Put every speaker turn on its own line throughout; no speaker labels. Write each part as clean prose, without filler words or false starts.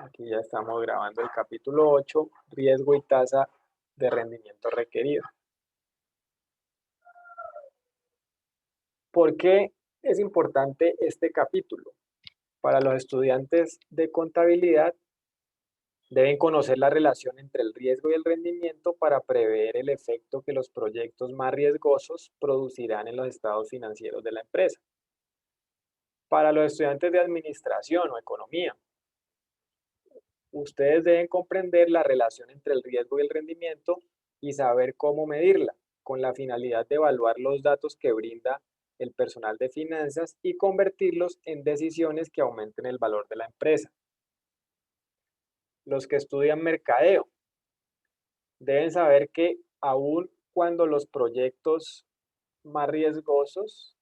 Aquí ya estamos grabando el capítulo 8, riesgo y tasa de rendimiento requerido. ¿Por qué es importante este capítulo? Para los estudiantes de contabilidad deben conocer la relación entre el riesgo y el rendimiento para prever el efecto que los proyectos más riesgosos producirán en los estados financieros de la empresa. Para los estudiantes de administración o economía, ustedes deben comprender la relación entre el riesgo y el rendimiento y saber cómo medirla, con la finalidad de evaluar los datos que brinda el personal de finanzas y convertirlos en decisiones que aumenten el valor de la empresa. Los que estudian mercadeo deben saber que aun cuando los proyectos más riesgosos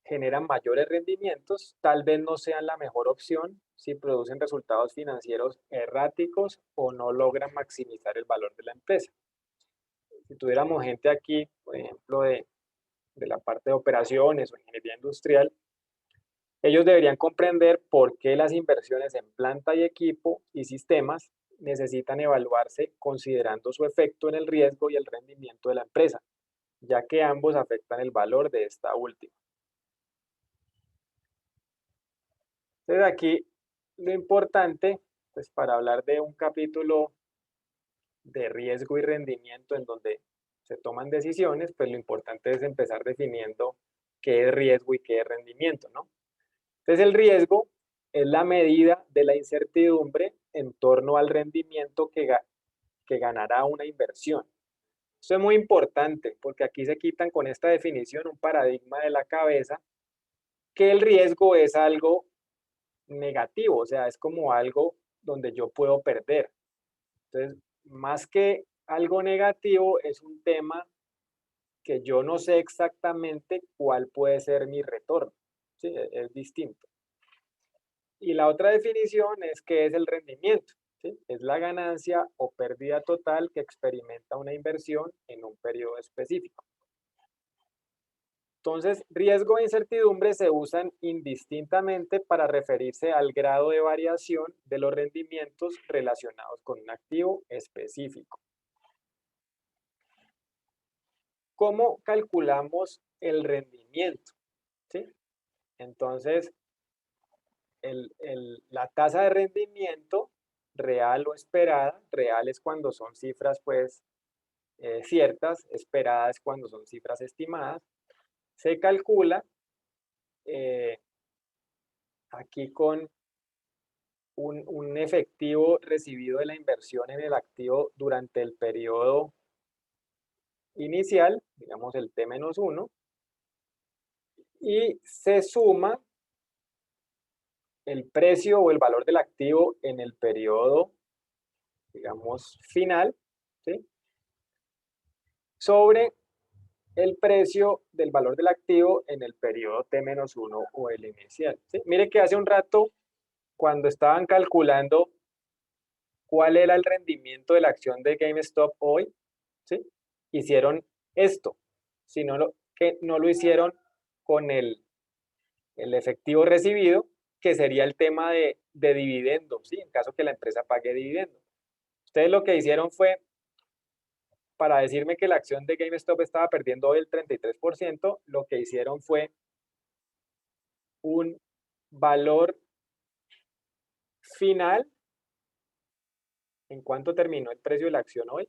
generan mayores rendimientos, tal vez no sean la mejor opción si producen resultados financieros erráticos o no logran maximizar el valor de la empresa. Si tuviéramos gente aquí, por ejemplo, de la parte de operaciones o ingeniería industrial, ellos deberían comprender por qué las inversiones en planta y equipo y sistemas necesitan evaluarse considerando su efecto en el riesgo y el rendimiento de la empresa, ya que ambos afectan el valor de esta última. Entonces aquí lo importante, pues para hablar de un capítulo de riesgo y rendimiento en donde se toman decisiones, pues lo importante es empezar definiendo qué es riesgo y qué es rendimiento, ¿no? Entonces el riesgo es la medida de la incertidumbre en torno al rendimiento que ganará una inversión. Esto es muy importante porque aquí se quitan con esta definición un paradigma de la cabeza que el riesgo es algo negativo, o sea, es como algo donde yo puedo perder. Entonces, más que algo negativo, es un tema que yo no sé exactamente cuál puede ser mi retorno. ¿Sí? Es distinto. Y la otra definición es qué es el rendimiento. ¿Sí? Es la ganancia o pérdida total que experimenta una inversión en un periodo específico. Entonces, riesgo e incertidumbre se usan indistintamente para referirse al grado de variación de los rendimientos relacionados con un activo específico. ¿Cómo calculamos el rendimiento? ¿Sí? Entonces, la tasa de rendimiento real o esperada, real es cuando son cifras pues ciertas, esperada es cuando son cifras estimadas, se calcula eh, aquí con un efectivo recibido de la inversión en el activo durante el periodo inicial, digamos el T-1, y se suma el precio o el valor del activo en el periodo, digamos, final, ¿sí? Sobre el precio del valor del activo en el periodo T-1 o el inicial, ¿sí? Mire que hace un rato, cuando estaban calculando cuál era el rendimiento de la acción de GameStop hoy, ¿sí? Hicieron esto, sino que no lo hicieron con el efectivo recibido, que sería el tema de dividendos, ¿sí? En caso que la empresa pague dividendos. Ustedes lo que hicieron fue, para decirme que la acción de GameStop estaba perdiendo hoy el 33%, lo que hicieron fue un valor final, en cuánto terminó el precio de la acción hoy,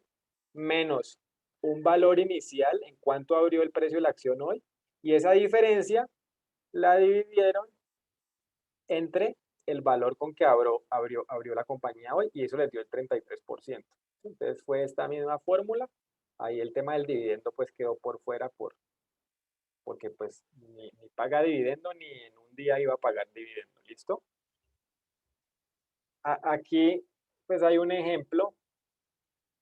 menos un valor inicial, en cuánto abrió el precio de la acción hoy, y esa diferencia la dividieron entre el valor con que abrió la compañía hoy, y eso les dio el 33%. Entonces fue esta misma fórmula. Ahí el tema del dividendo pues quedó por fuera porque pues ni paga dividendo ni en un día iba a pagar dividendo. ¿Listo? Aquí pues hay un ejemplo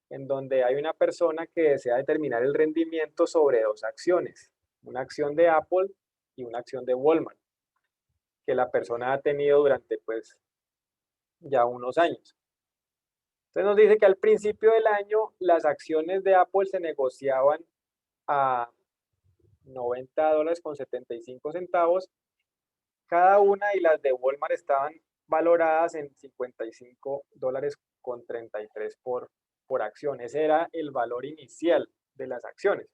en donde hay una persona que desea determinar el rendimiento sobre dos acciones, una acción de Apple y una acción de Walmart, que la persona ha tenido durante pues ya unos años. Entonces nos dice que al principio del año las acciones de Apple se negociaban a $90.75 cada una, y las de Walmart estaban valoradas en $55.33 por acción. Ese era el valor inicial de las acciones.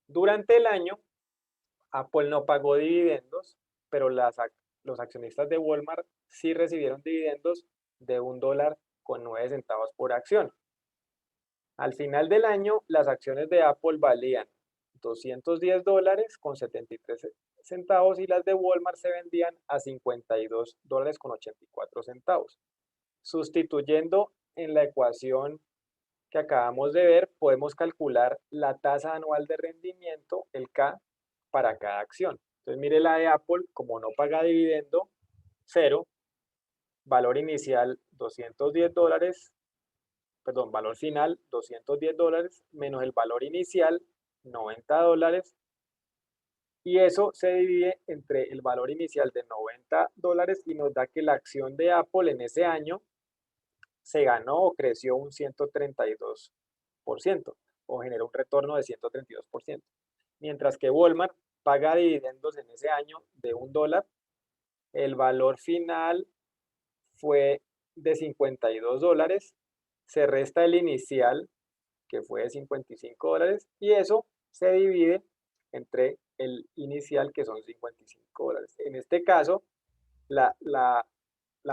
Durante el año, Apple no pagó dividendos, pero los accionistas de Walmart sí recibieron dividendos de $1.09 por acción. Al final del año, las acciones de Apple valían $210.73 y las de Walmart se vendían a $52.84. Sustituyendo en la ecuación que acabamos de ver, podemos calcular la tasa anual de rendimiento, el K, para cada acción. Entonces, mire la de Apple, como no paga dividendo, 0, valor inicial $210, perdón, valor final $210 menos el valor inicial $90, y eso se divide entre el valor inicial de $90 y nos da que la acción de Apple en ese año se ganó o creció un 132% o generó un retorno de 132%. Mientras que Walmart paga dividendos en ese año de $1, el valor final fue de $52, se resta el inicial que fue de $55 y eso se divide entre el inicial que son $55. En este caso, la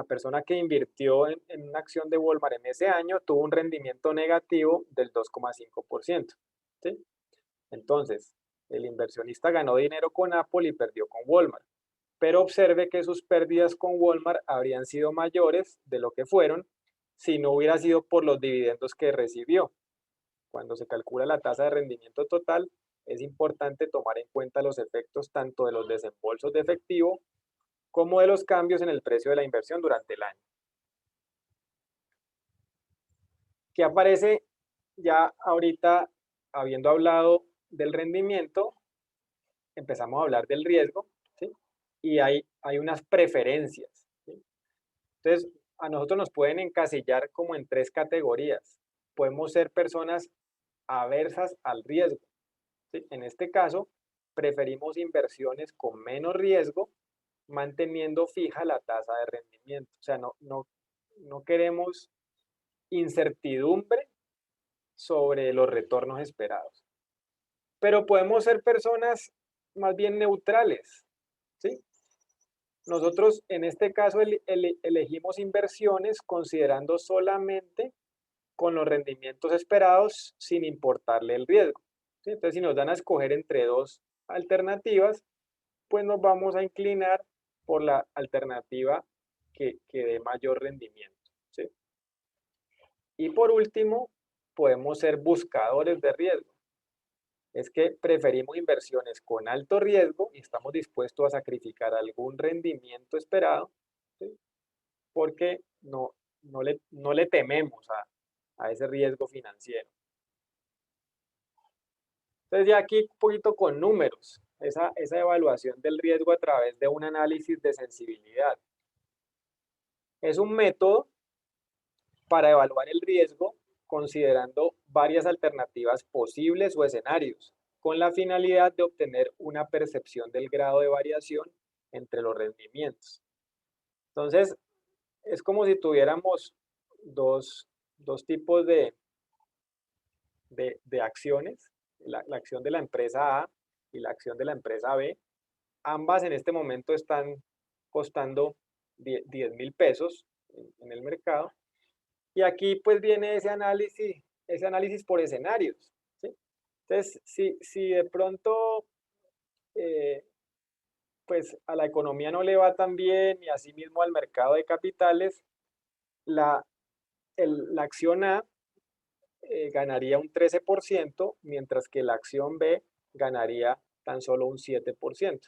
persona que invirtió en una acción de Walmart en ese año tuvo un rendimiento negativo del 2,5%. ¿Sí? Entonces, el inversionista ganó dinero con Apple y perdió con Walmart. Pero observe que sus pérdidas con Walmart habrían sido mayores de lo que fueron si no hubiera sido por los dividendos que recibió. Cuando se calcula la tasa de rendimiento total, es importante tomar en cuenta los efectos tanto de los desembolsos de efectivo como de los cambios en el precio de la inversión durante el año. ¿Qué aparece ya ahorita, habiendo hablado del rendimiento? Empezamos a hablar del riesgo, ¿sí? Y hay unas preferencias, ¿sí? Entonces, a nosotros nos pueden encasillar como en 3 categorías. Podemos ser personas aversas al riesgo, ¿sí? En este caso, preferimos inversiones con menos riesgo, manteniendo fija la tasa de rendimiento. O sea, no queremos incertidumbre sobre los retornos esperados. Pero podemos ser personas más bien neutrales, ¿sí? Nosotros en este caso elegimos inversiones considerando solamente con los rendimientos esperados sin importarle el riesgo, ¿sí? Entonces, si nos dan a escoger entre 2 alternativas, pues nos vamos a inclinar por la alternativa que dé mayor rendimiento, ¿sí? Y por último, podemos ser buscadores de riesgo. Es que preferimos inversiones con alto riesgo y estamos dispuestos a sacrificar algún rendimiento esperado, ¿sí? Porque no le tememos a ese riesgo financiero. Entonces ya aquí un poquito con números, esa evaluación del riesgo a través de un análisis de sensibilidad. Es un método para evaluar el riesgo considerando varias alternativas posibles o escenarios, con la finalidad de obtener una percepción del grado de variación entre los rendimientos. Entonces, es como si tuviéramos dos tipos de acciones, la acción de la empresa A y la acción de la empresa B. Ambas en este momento están costando 10.000 pesos en el mercado. Y aquí pues viene ese análisis por escenarios, ¿sí? Entonces, si de pronto pues a la economía no le va tan bien y asimismo al mercado de capitales, la acción A ganaría un 13%, mientras que la acción B ganaría tan solo un 7%.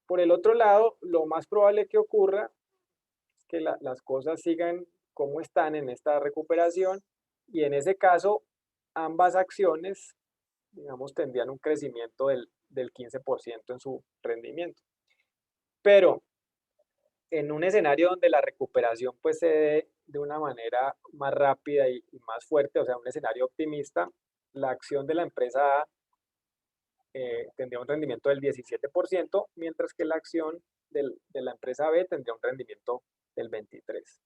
Por el otro lado, lo más probable que ocurra es que las cosas sigan como están en esta recuperación y en ese caso ambas acciones, digamos, tendrían un crecimiento del 15% en su rendimiento. Pero en un escenario donde la recuperación pues se dé de una manera más rápida y más fuerte, o sea, un escenario optimista, la acción de la empresa A tendría un rendimiento del 17%, mientras que la acción de la empresa B tendría un rendimiento del 23.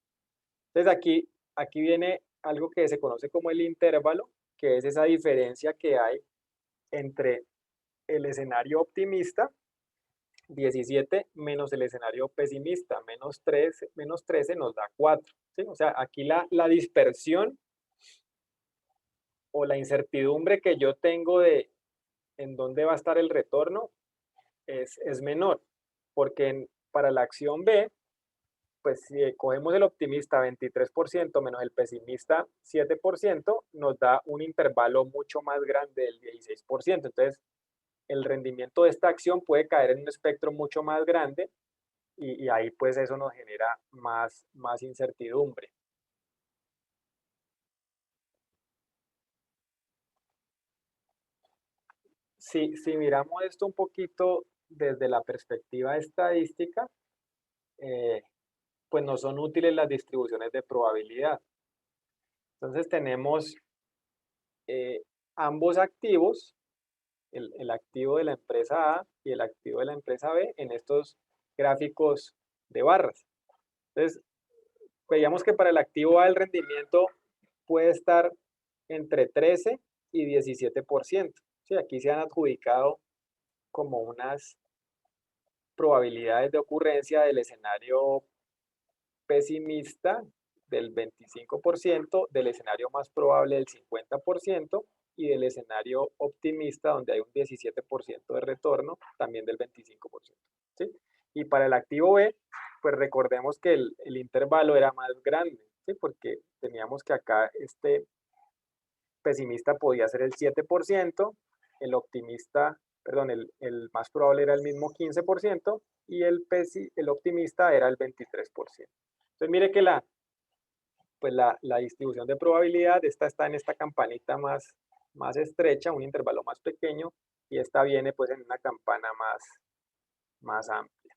Entonces aquí viene algo que se conoce como el intervalo, que es esa diferencia que hay entre el escenario optimista, 17, menos el escenario pesimista, menos 13 nos da 4. ¿Sí? O sea, aquí la dispersión o la incertidumbre que yo tengo de en dónde va a estar el retorno es menor, porque para la acción B, pues si cogemos el optimista 23% menos el pesimista 7%, nos da un intervalo mucho más grande del 16%. Entonces, el rendimiento de esta acción puede caer en un espectro mucho más grande y ahí pues eso nos genera más incertidumbre. Si miramos esto un poquito desde la perspectiva estadística, eh, pues no son útiles las distribuciones de probabilidad. Entonces tenemos ambos activos, el activo de la empresa A y el activo de la empresa B en estos gráficos de barras. Entonces, veíamos que para el activo A el rendimiento puede estar entre 13 y 17%. Sí, aquí se han adjudicado como unas probabilidades de ocurrencia del escenario pesimista del 25%, del escenario más probable del 50% y del escenario optimista donde hay un 17% de retorno también del 25%. ¿Sí? Y para el activo B, pues recordemos que el intervalo era más grande, ¿sí? Porque teníamos que acá este pesimista podía ser el 7%, el optimista, perdón, el más probable era el mismo 15% y el optimista era el 23%. Entonces mire que pues la distribución de probabilidad, esta está en esta campanita más estrecha, un intervalo más pequeño, y esta viene pues en una campana más amplia.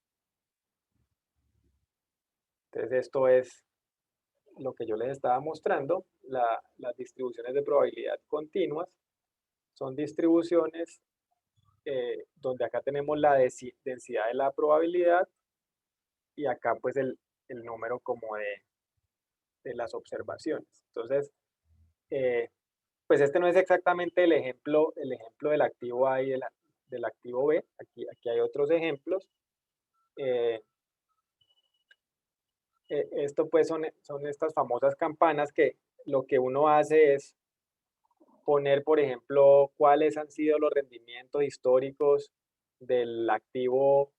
Entonces esto es lo que yo les estaba mostrando, las distribuciones de probabilidad continuas son distribuciones donde acá tenemos la densidad de la probabilidad y acá pues el número como de las observaciones. Entonces, pues este no es exactamente el ejemplo del activo A y del activo B. Aquí hay otros ejemplos. Esto pues son estas famosas campanas que lo que uno hace es poner, por ejemplo, cuáles han sido los rendimientos históricos del activo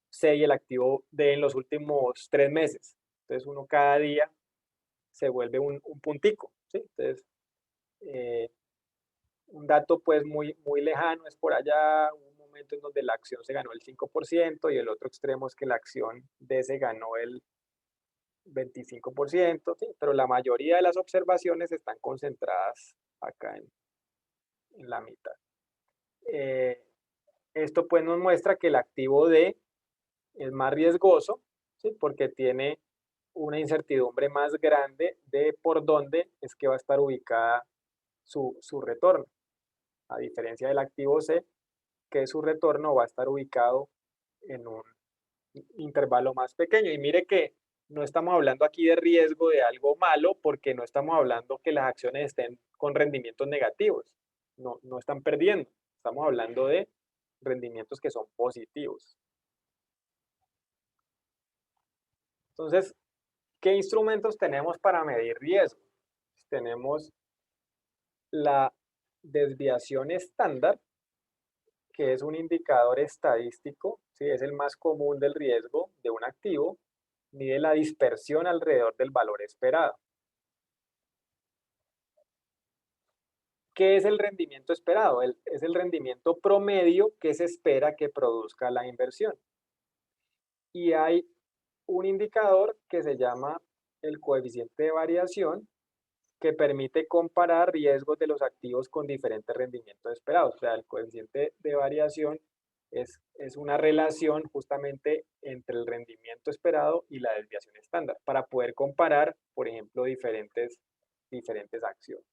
C y el activo D en los últimos 3 meses. Entonces uno cada día se vuelve un puntico, ¿sí? Entonces, eh, un dato pues muy lejano es por allá, un momento en donde la acción se ganó el 5% y el otro extremo es que la acción D se ganó el 25%, ¿sí? Pero la mayoría de las observaciones están concentradas acá en la mitad. Eh, esto pues nos muestra que el activo D es más riesgoso, ¿sí? Porque tiene una incertidumbre más grande de por dónde es que va a estar ubicada su retorno, a diferencia del activo C, que su retorno va a estar ubicado en un intervalo más pequeño. Y mire que no estamos hablando aquí de riesgo de algo malo, porque no estamos hablando que las acciones estén con rendimientos negativos, no están perdiendo, estamos hablando de rendimientos que son positivos. Entonces, ¿qué instrumentos tenemos para medir riesgo? Tenemos la desviación estándar, que es un indicador estadístico, ¿sí? Es el más común del riesgo de un activo, mide la dispersión alrededor del valor esperado. ¿Qué es el rendimiento esperado? Es el rendimiento promedio que se espera que produzca la inversión. Y hay un indicador que se llama el coeficiente de variación, que permite comparar riesgos de los activos con diferentes rendimientos esperados. O sea, el coeficiente de variación es una relación justamente entre el rendimiento esperado y la desviación estándar para poder comparar, por ejemplo, diferentes acciones.